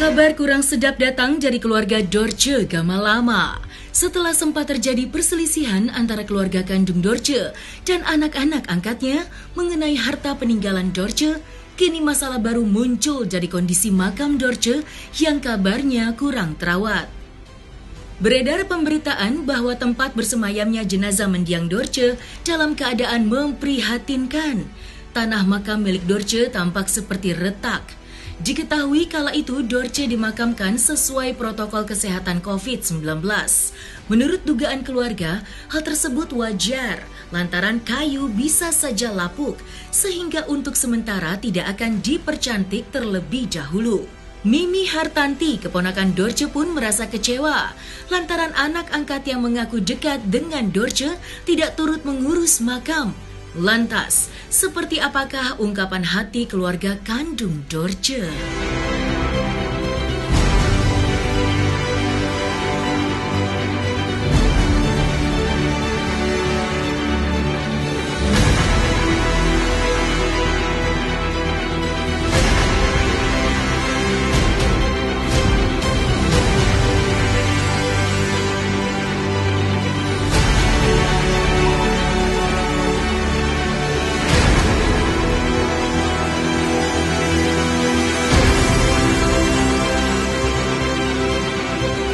Kabar kurang sedap datang dari keluarga Dorce Gamalama. Setelah sempat terjadi perselisihan antara keluarga kandung Dorce dan anak-anak angkatnya mengenai harta peninggalan Dorce, kini masalah baru muncul dari kondisi makam Dorce yang kabarnya kurang terawat. Beredar pemberitaan bahwa tempat bersemayamnya jenazah mendiang Dorce dalam keadaan memprihatinkan. Tanah makam milik Dorce tampak seperti retak. Diketahui kala itu Dorce dimakamkan sesuai protokol kesehatan COVID-19. Menurut dugaan keluarga, hal tersebut wajar lantaran kayu bisa saja lapuk sehingga untuk sementara tidak akan dipercantik terlebih dahulu. Mimi Hartanti, keponakan Dorce pun merasa kecewa lantaran anak angkat yang mengaku dekat dengan Dorce tidak turut mengurus makam. Lantas, seperti apakah ungkapan hati keluarga kandung Dorce?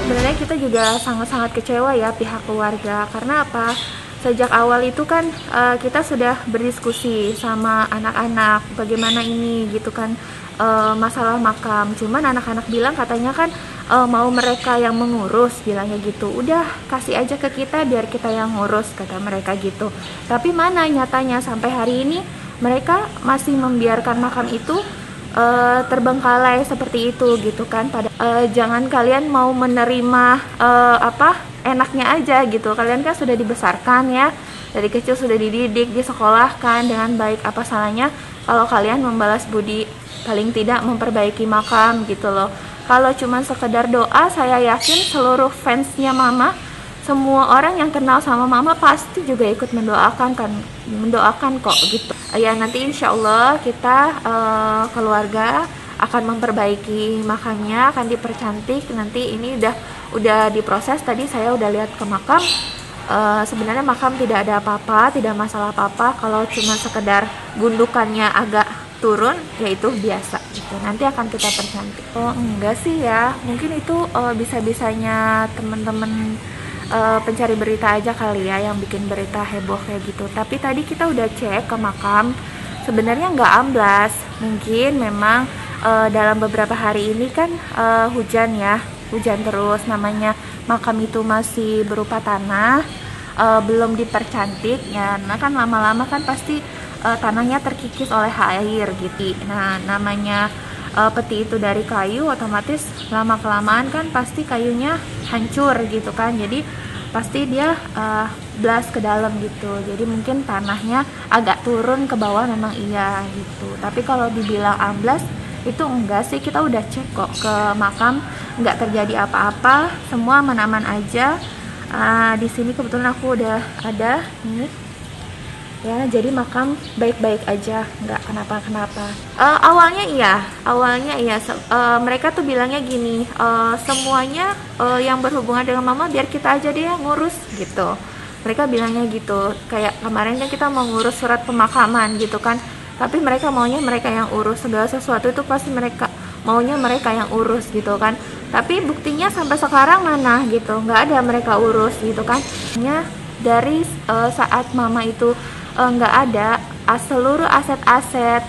Sebenarnya kita juga sangat-sangat kecewa ya pihak keluarga, karena apa? Sejak awal itu kan kita sudah berdiskusi sama anak-anak bagaimana ini gitu kan, masalah makam. Cuman anak-anak bilang katanya kan mau mereka yang mengurus, bilangnya gitu. Udah kasih aja ke kita biar kita yang ngurus, kata mereka gitu. Tapi mana nyatanya sampai hari ini mereka masih membiarkan makam itu terbengkalai seperti itu gitu kan. Jangan kalian mau menerima enaknya aja gitu. Kalian kan sudah dibesarkan ya, dari kecil sudah dididik, disekolahkan dengan baik. Apa salahnya kalau kalian membalas budi, paling tidak memperbaiki makam gitu loh. Kalau cuma sekedar doa, saya yakin seluruh fansnya mama, semua orang yang kenal sama mama pasti juga ikut mendoakan kok gitu. Ya nanti insya Allah kita keluarga akan memperbaiki makamnya, akan dipercantik. Nanti ini udah diproses. Tadi saya udah lihat ke makam. Sebenarnya makam tidak ada apa-apa, tidak masalah apa-apa. Kalau cuma sekedar gundukannya agak turun, yaitu biasa gitu. Nanti akan kita percantik. Oh enggak sih ya, mungkin itu bisa-bisanya teman-teman pencari berita aja kali ya yang bikin berita heboh kayak gitu. Tapi tadi kita udah cek ke makam, sebenarnya nggak amblas. Mungkin memang dalam beberapa hari ini kan hujan terus, namanya makam itu masih berupa tanah, belum dipercantik ya. Nah kan lama-lama kan pasti tanahnya terkikis oleh air gitu. Nah namanya peti itu dari kayu, otomatis lama-kelamaan kan pasti kayunya hancur gitu kan. Jadi pasti dia blast ke dalam gitu. Jadi mungkin tanahnya agak turun ke bawah, memang iya gitu. Tapi kalau dibilang amblas itu enggak sih, kita udah cek kok ke makam, enggak terjadi apa-apa, semua aman-aman aja. Di sini kebetulan aku udah ada nih. Ya, jadi makam baik-baik aja, nggak kenapa-kenapa. Awalnya iya. Mereka tuh bilangnya gini, semuanya yang berhubungan dengan mama biar kita aja deh yang ngurus gitu. Mereka bilangnya gitu. Kayak kemarin kan kita mau ngurus surat pemakaman gitu kan. Tapi mereka maunya mereka yang urus segala sesuatu itu, pasti mereka maunya mereka yang urus gitu kan. Tapi buktinya sampai sekarang mana gitu, nggak ada mereka urus gitu kan. Dari saat mama itu nggak ada, seluruh aset-aset,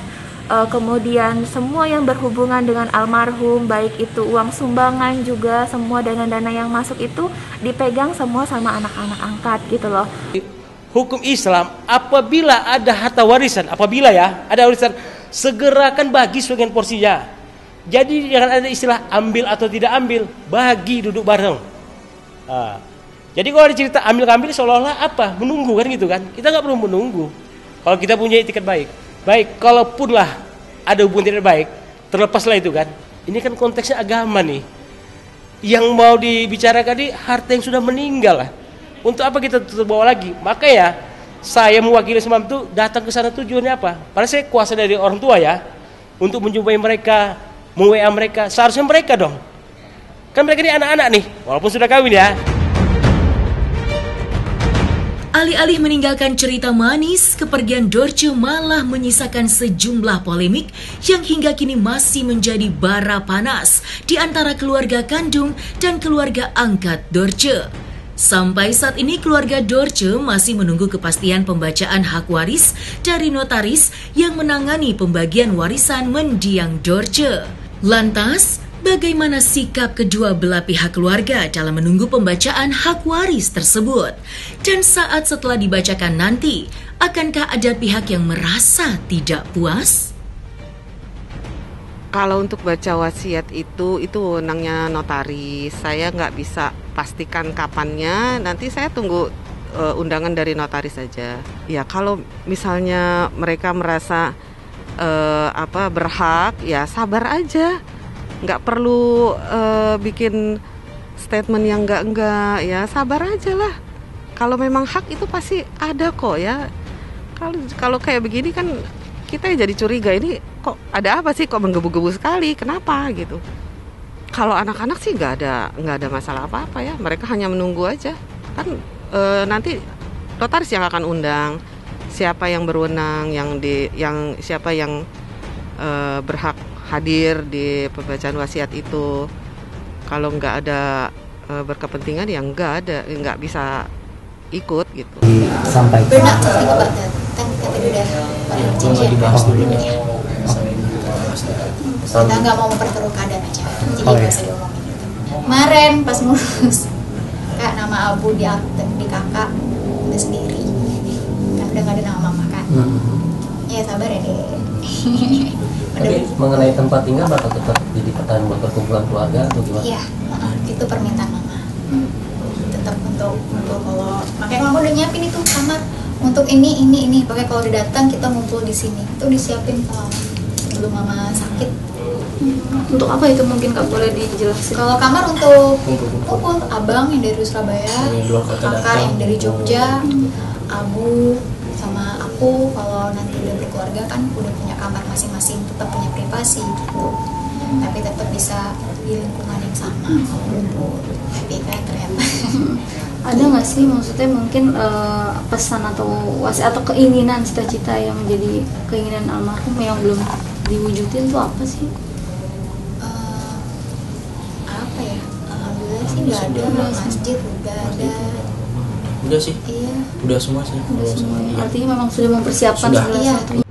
kemudian semua yang berhubungan dengan almarhum, baik itu uang sumbangan juga, semua dana-dana yang masuk itu dipegang semua sama anak-anak angkat gitu loh. Hukum Islam, apabila ada harta warisan, ada warisan, segerakan bagi sebagian porsinya. Jadi jangan ada istilah ambil atau tidak ambil, bagi, duduk bareng. Jadi kalau ada cerita ambil-ambil seolah-olah apa? Menunggu kan gitu kan? Kita nggak perlu menunggu. Kalau kita punya etikat baik, kalaupun lah ada hubungan tidak baik, terlepaslah itu kan. Ini kan konteksnya agama nih. Yang mau dibicarakan di harta yang sudah meninggal lah. Untuk apa kita terbawa lagi? Makanya saya mewakili semam itu datang ke sana tujuannya apa? Padahal saya kuasa dari orang tua ya, untuk menjumpai mereka, meng-WA mereka, seharusnya mereka dong. Kan mereka ini anak-anak nih, walaupun sudah kawin ya. Alih-alih meninggalkan cerita manis, kepergian Dorce malah menyisakan sejumlah polemik yang hingga kini masih menjadi bara panas di antara keluarga kandung dan keluarga angkat Dorce. Sampai saat ini keluarga Dorce masih menunggu kepastian pembacaan hak waris dari notaris yang menangani pembagian warisan mendiang Dorce. Lantas, bagaimana sikap kedua belah pihak keluarga dalam menunggu pembacaan hak waris tersebut? Dan saat setelah dibacakan nanti, akankah ada pihak yang merasa tidak puas? Kalau untuk baca wasiat itu wewenangnya notaris. Saya nggak bisa pastikan kapannya. Nanti saya tunggu undangan dari notaris saja. Ya kalau misalnya mereka merasa berhak, ya sabar aja. Nggak perlu bikin statement yang enggak, ya sabar aja lah. Kalau memang hak itu pasti ada kok ya. Kalau kayak begini kan kita jadi curiga, ini kok ada apa sih, kok menggebu-gebu sekali, kenapa gitu. Kalau anak-anak sih nggak ada masalah apa-apa ya, mereka hanya menunggu aja. Kan nanti notaris yang akan undang siapa yang berwenang, siapa yang berhak hadir di pembacaan wasiat itu. Kalau nggak ada berkepentingan ya nggak bisa ikut gitu. Sampai benar tadi kan kata udah dibahas dulu. Kita nggak mau memperkeruh keadaan aja, jadi nggak usah diomongin. Kemarin pas ngurus kak nama Abu di kakak udah sendiri, kan udah nggak ada nama mama kan. Ya sabar ya deh. Tapi mengenai tempat tinggal bakal tetap jadi pertanyaan buat perkumpulan keluarga atau gimana? Iya, itu permintaan mama. Tetap untuk kalau makanya mama udah nyiapin itu kamar untuk ini. Pakai kalau udah datang kita ngumpul di sini. Itu disiapin sebelum mama sakit. Untuk apa itu mungkin Kak boleh dijelasin? Kalau kamar untuk kumpul abang yang dari Surabaya, kakak yang dari Jogja, Abu sama aku kalau nanti udah berkeluarga kan udah punya kamar masing-masing, tetap punya privasi gitu. Tapi tetap bisa di lingkungan yang sama kalau kumpul. Tapi kan ternyata Ada nggak sih maksudnya mungkin pesan atau wasiat atau keinginan cita-cita yang menjadi keinginan almarhum yang belum diwujudin tuh apa sih? apa ya? Alhamdulillah sih nggak ada, masjid udah ada. Udah sih. Iya. Udah semua sih. Artinya memang sudah mempersiapkan segala Iya. sesuatu.